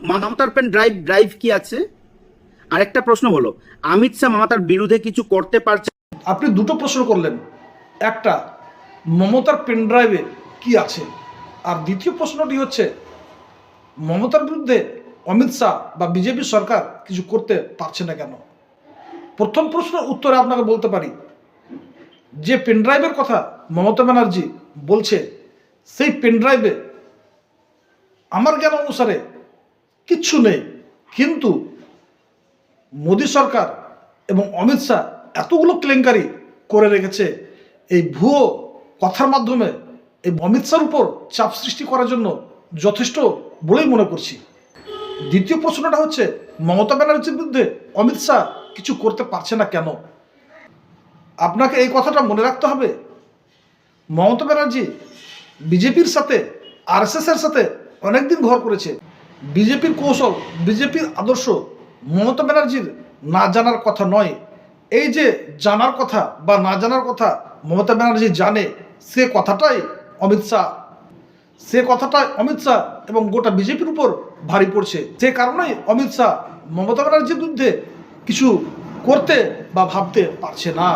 মমতার pen drive কি আছে? আরেকটা প্রশ্ন হলো, অমিত শাহ মমতার বিরুদ্ধে কিছু করতে পারছে? আপনি দুটো প্রশ্ন করলেন, একটা মমতার পেনড্রাইভে কি আছে, আর দ্বিতীয় প্রশ্নটি হচ্ছে মমতার বিরুদ্ধে অমিত শাহ বা বিজেপি সরকার কিছু করতে পারছে না কেন। প্রথম প্রশ্নের উত্তরে আপনাকে বলতে পারি, যে পেনড্রাইভের কথা মমতা ব্যানার্জি বলছে, সেই পেনড্রাইভে আমার জ্ঞান অনুসারে কিচ্ছু নেই, কিন্তু মোদী সরকার এবং অমিত শাহ এতগুলো কেলেঙ্কারি করে রেখেছে এই ভুয়ো কথার মাধ্যমে এই অমিত শাহর উপর চাপ সৃষ্টি করার জন্য যথেষ্ট বলেই মনে করছি। দ্বিতীয় প্রশ্নটা হচ্ছে মমতা ব্যানার্জির বিরুদ্ধে অমিত শাহ কিছু করতে পারছে না কেন। আপনাকে এই কথাটা মনে রাখতে হবে, মমতা ব্যানার্জি বিজেপির সাথে আরএসএস এর সাথে অনেকদিন ঘর করেছে। বিজেপির কৌশল, বিজেপির আদর্শ মমতা ব্যানার্জির না জানার কথা নয়। এই যে জানার কথা বা না জানার কথা মমতা ব্যানার্জি জানে, সে কথাটাই অমিত শাহ এবং গোটা বিজেপির উপর ভারী পড়ছে। যে কারণেই অমিত শাহ মমতা ব্যানার্জির বিরুদ্ধে কিছু করতে বা ভাবতে পারছে না।